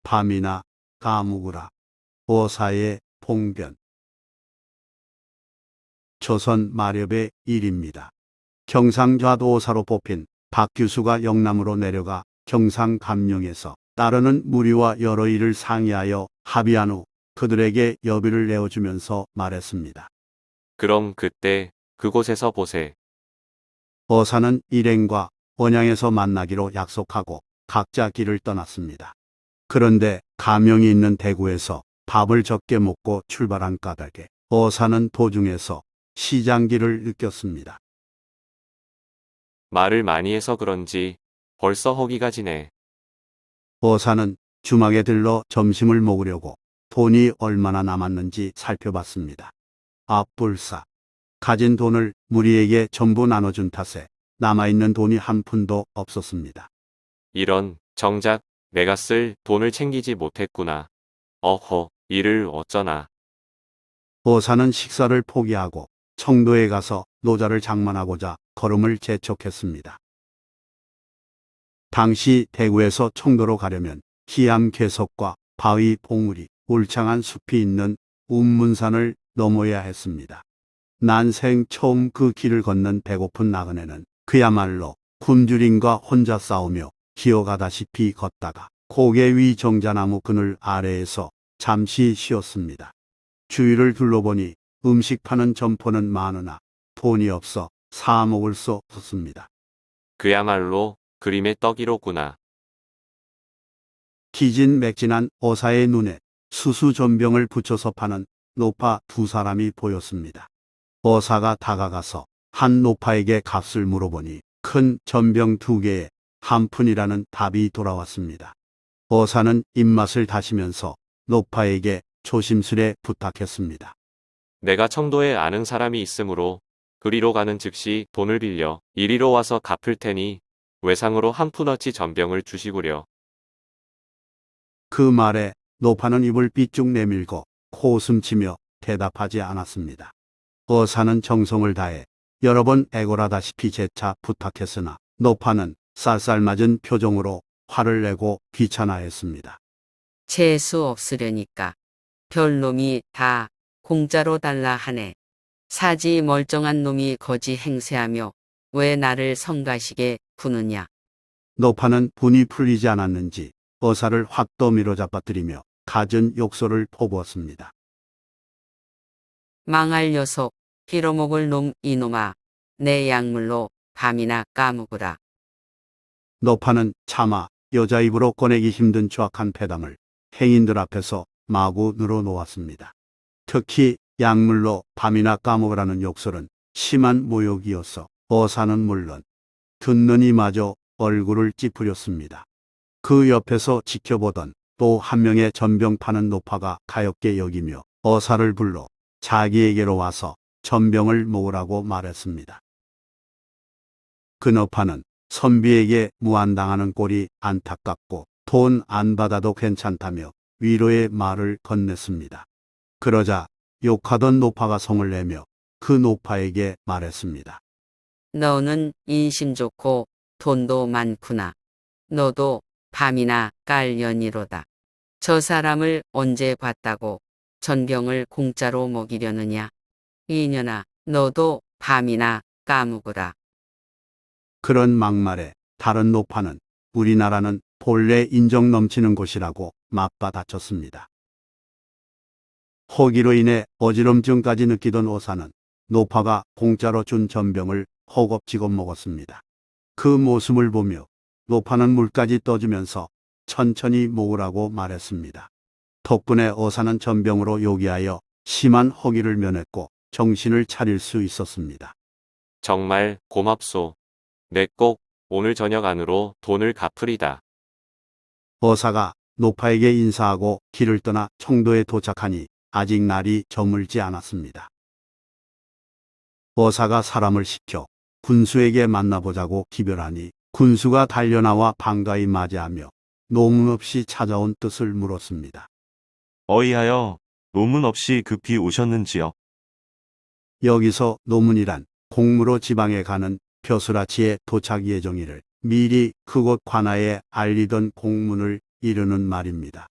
밤이나 까무구라. 어사의 봉변. 조선 마렵의 일입니다. 경상좌도어사로 뽑힌 박규수가 영남으로 내려가 경상감령에서 따르는 무리와 여러 일을 상의하여 합의한 후 그들에게 여비를 내어주면서 말했습니다. 그럼 그때 그곳에서 보세. 어사는 일행과 원양에서 만나기로 약속하고 각자 길을 떠났습니다. 그런데 가명이 있는 대구에서 밥을 적게 먹고 출발한 까닭에 어사는 도중에서 시장기를 느꼈습니다. 말을 많이 해서 그런지 벌써 허기가 지네. 어사는 주막에 들러 점심을 먹으려고 돈이 얼마나 남았는지 살펴봤습니다. 앞불사. 가진 돈을 무리에게 전부 나눠준 탓에 남아있는 돈이 한 푼도 없었습니다. 이런, 정작 내가 쓸 돈을 챙기지 못했구나. 어허, 이를 어쩌나. 어사는 식사를 포기하고 청도에 가서 노자를 장만하고자 걸음을 재촉했습니다. 당시 대구에서 청도로 가려면 기암 괴석과 바위 봉우리, 울창한 숲이 있는 운문산을 넘어야 했습니다. 난생 처음 그 길을 걷는 배고픈 나그네는 그야말로 굶주림과 혼자 싸우며 기어가다시피 걷다가 고개 위 정자나무 그늘 아래에서 잠시 쉬었습니다. 주위를 둘러보니 음식 파는 점포는 많으나 돈이 없어 사 먹을 수 없었습니다. 그야말로 그림의 떡이로구나. 기진맥진한 어사의 눈에 수수전병을 붙여서 파는 노파 두 사람이 보였습니다. 어사가 다가가서 한 노파에게 값을 물어보니 큰 전병 두 개에 한 푼이라는 답이 돌아왔습니다. 어사는 입맛을 다시면서 노파에게 조심스레 부탁했습니다. 내가 청도에 아는 사람이 있으므로 그리로 가는 즉시 돈을 빌려 이리로 와서 갚을 테니 외상으로 한 푼어치 전병을 주시구려. 그 말에 노파는 입을 삐쭉 내밀고 코웃음치며 대답하지 않았습니다. 어사는 정성을 다해 여러 번 애걸하다시피 재차 부탁했으나 노파는 쌀쌀맞은 표정으로 화를 내고 귀찮아했습니다. 재수 없으려니까 별놈이 다 공짜로 달라 하네. 사지 멀쩡한 놈이 거지 행세하며 왜 나를 성가시게 구느냐. 노파는 분이 풀리지 않았는지 어사를 확 떠밀어 잡아뜨리며 갖은 욕설을 퍼부었습니다. 망할 녀석, 빌어먹을 놈 이놈아, 내 약물로 밤이나 까무구라. 노파는 차마 여자 입으로 꺼내기 힘든 추악한 패담을 행인들 앞에서 마구 늘어놓았습니다. 특히 약물로 밤이나 까먹으라는 욕설은 심한 모욕이어서 어사는 물론 듣는 이마저 얼굴을 찌푸렸습니다. 그 옆에서 지켜보던 또 한 명의 전병 파는 노파가 가엾게 여기며 어사를 불러 자기에게로 와서 전병을 먹으라고 말했습니다. 그 노파는 선비에게 무안당하는 꼴이 안타깝고 돈 안 받아도 괜찮다며 위로의 말을 건넸습니다. 그러자 욕하던 노파가 성을 내며 그 노파에게 말했습니다. 너는 인심 좋고 돈도 많구나. 너도 밤이나 깔 연이로다. 저 사람을 언제 봤다고 전병을 공짜로 먹이려느냐. 이년아, 너도 밤이나 까무구라. 그런 막말에 다른 노파는 우리나라는 본래 인정 넘치는 곳이라고 맞받아쳤습니다. 허기로 인해 어지럼증까지 느끼던 어사는 노파가 공짜로 준 전병을 허겁지겁 먹었습니다. 그 모습을 보며 노파는 물까지 떠주면서 천천히 먹으라고 말했습니다. 덕분에 어사는 전병으로 요기하여 심한 허기를 면했고 정신을 차릴 수 있었습니다. 정말 고맙소. 내 꼭 오늘 저녁 안으로 돈을 갚으리다. 어사가 노파에게 인사하고 길을 떠나 청도에 도착하니 아직 날이 저물지 않았습니다. 어사가 사람을 시켜 군수에게 만나보자고 기별하니 군수가 달려나와 반가이 맞이하며 노문 없이 찾아온 뜻을 물었습니다. 어이하여 노문 없이 급히 오셨는지요? 여기서 노문이란 공무로 지방에 가는 벼슬아치의 도착 예정일을 미리 그곳 관아에 알리던 공문을 이르는 말입니다.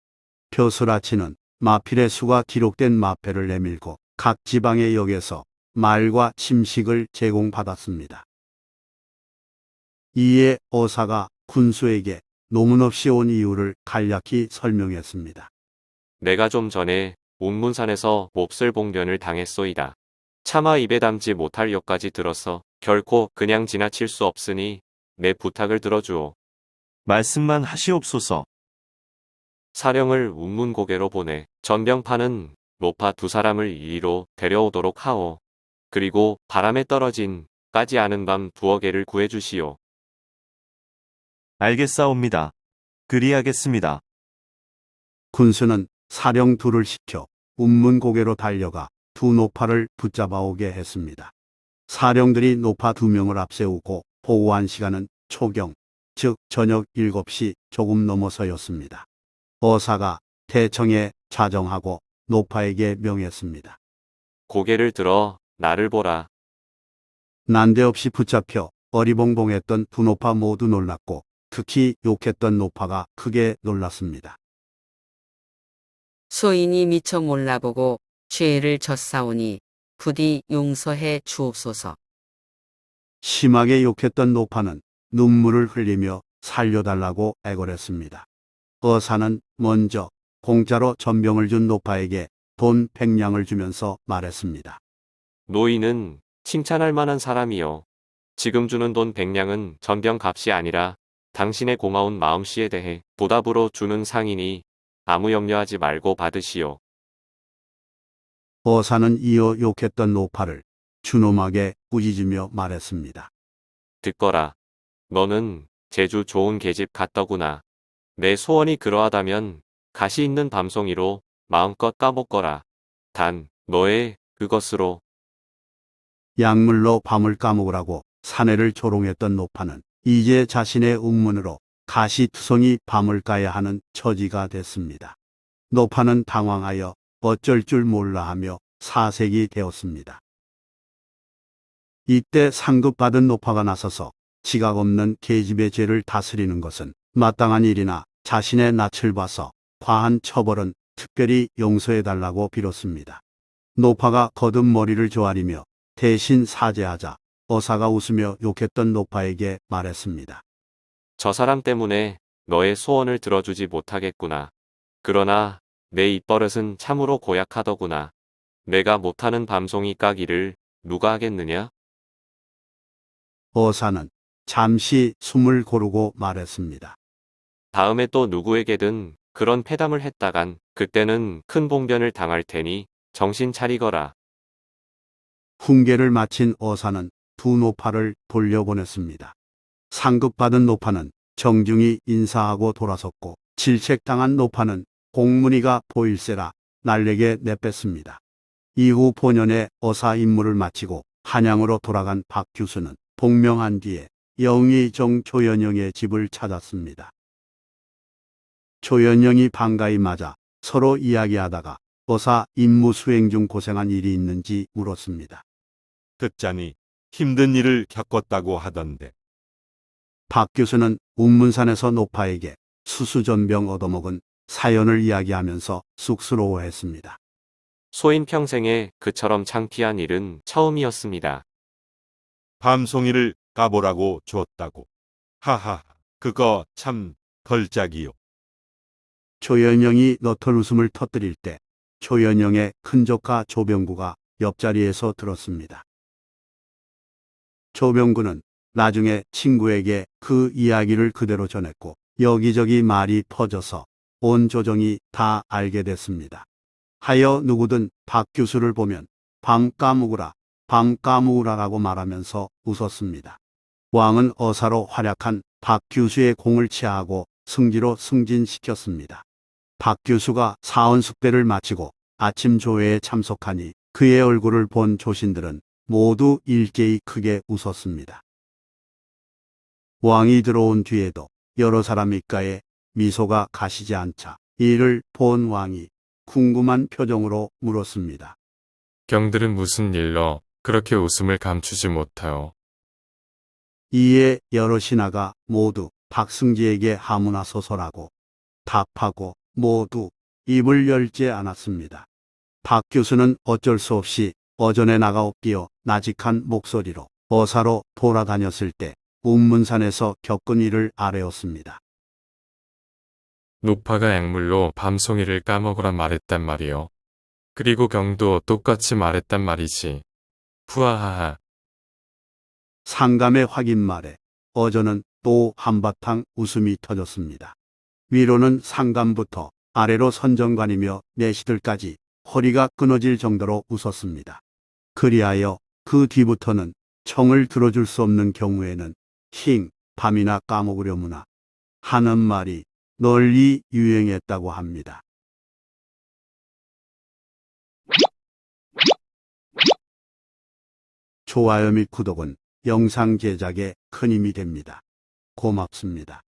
표수라치는 마필의 수가 기록된 마패를 내밀고 각 지방의 역에서 말과 침식을 제공받았습니다. 이에 어사가 군수에게 노문 없이 온 이유를 간략히 설명했습니다. 내가 좀 전에 운문산에서 몹쓸 봉변을 당했소이다. 차마 입에 담지 못할 욕까지 들어서 결코 그냥 지나칠 수 없으니 내 부탁을 들어주오. 말씀만 하시옵소서. 사령을 운문고개로 보내 전병파는 노파 두 사람을 이리로 데려오도록 하오. 그리고 바람에 떨어진 까지 않은 밤 2여 개를 구해주시오. 알겠사옵니다. 그리하겠습니다. 군수는 사령 둘을 시켜 운문고개로 달려가 두 노파를 붙잡아 오게 했습니다. 사령들이 노파 2명을 앞세우고 보고한 시간은 초경, 즉 저녁 7시 조금 넘어서였습니다. 어사가 대청에 자정하고 노파에게 명했습니다. 고개를 들어 나를 보라. 난데없이 붙잡혀 어리벙벙했던 두 노파 모두 놀랐고 특히 욕했던 노파가 크게 놀랐습니다. 소인이 미처 몰라보고 죄를 졌사오니 부디 용서해 주옵소서. 심하게 욕했던 노파는 눈물을 흘리며 살려달라고 애걸했습니다. 어사는 먼저 공짜로 전병을 준 노파에게 돈 100냥을 주면서 말했습니다. 노인은 칭찬할 만한 사람이요. 지금 주는 돈 100냥은 전병 값이 아니라 당신의 고마운 마음씨에 대해 보답으로 주는 상이니 아무 염려하지 말고 받으시오. 어사는 이어 욕했던 노파를 준엄하게 꾸짖으며 말했습니다. 듣거라. 너는 제주 좋은 계집 같더구나. 내 소원이 그러하다면 가시 있는 밤송이로 마음껏 까먹거라. 단 너의 그것으로 약물로 밤을 까먹으라고 사내를 조롱했던 노파는 이제 자신의 운문으로 가시투성이 밤을 까야 하는 처지가 됐습니다. 노파는 당황하여 어쩔 줄 몰라 하며 사색이 되었습니다. 이때 상급받은 노파가 나서서 지각 없는 계집의 죄를 다스리는 것은 마땅한 일이나 자신의 낯을 봐서 과한 처벌은 특별히 용서해달라고 빌었습니다. 노파가 거듭 머리를 조아리며 대신 사죄하자 어사가 웃으며 욕했던 노파에게 말했습니다. 저 사람 때문에 너의 소원을 들어주지 못하겠구나. 그러나 내 입버릇은 참으로 고약하더구나. 내가 못하는 밤송이 까기를 누가 하겠느냐? 어사는 잠시 숨을 고르고 말했습니다. 다음에 또 누구에게든 그런 패담을 했다간 그때는 큰 봉변을 당할 테니 정신 차리거라. 훈계를 마친 어사는 두 노파를 돌려보냈습니다. 상급받은 노파는 정중히 인사하고 돌아섰고 질책당한 노파는 공문이가 보일세라 날래게 내뺐습니다. 이후 본연의 어사 임무를 마치고 한양으로 돌아간 박규수는 복명한 뒤에 영의정 조연영의 집을 찾았습니다. 조연영이 반가이 맞아 서로 이야기하다가 어사 임무 수행 중 고생한 일이 있는지 물었습니다. 듣자니 힘든 일을 겪었다고 하던데. 박 교수는 운문산에서 노파에게 수수전병 얻어먹은 사연을 이야기하면서 쑥스러워했습니다. 소인 평생에 그처럼 창피한 일은 처음이었습니다. 밤송이를 까보라고 줬다고. 하하, 그거 참 걸작이요. 조연영이 너털 웃음을 터뜨릴 때 조연영의 큰조카 조병구가 옆자리에서 들었습니다. 조병구는 나중에 친구에게 그 이야기를 그대로 전했고 여기저기 말이 퍼져서 온 조정이 다 알게 됐습니다. 하여 누구든 박 교수를 보면 밤 까무구라, 밤 까무구라라고 말하면서 웃었습니다. 왕은 어사로 활약한 박 교수의 공을 치하하고 승지로 승진시켰습니다. 박 교수가 사원 숙배를 마치고 아침 조회에 참석하니 그의 얼굴을 본 조신들은 모두 일제히 크게 웃었습니다. 왕이 들어온 뒤에도 여러 사람 입가에 미소가 가시지 않자 이를 본 왕이 궁금한 표정으로 물었습니다. 경들은 무슨 일로 그렇게 웃음을 감추지 못하요? 이에 여러 신하가 모두 박승지에게 하문하소서라고 답하고 모두 입을 열지 않았습니다. 박 교수는 어쩔 수 없이 어전에 나가옵기어 나직한 목소리로 어사로 돌아다녔을 때 운문산에서 겪은 일을 아뢰었습니다. 노파가 약물로 밤송이를 까먹으라 말했단 말이요. 그리고 경도 똑같이 말했단 말이지. 푸아하하. 상감의 확인 말에 어전은 또 한바탕 웃음이 터졌습니다. 위로는 상감부터 아래로 선정관이며 내시들까지 허리가 끊어질 정도로 웃었습니다. 그리하여 그 뒤부터는 청을 들어줄 수 없는 경우에는 힝 밤이나 까먹으려무나 하는 말이 널리 유행했다고 합니다. 좋아요 및 구독은 영상 제작에 큰 힘이 됩니다. 고맙습니다.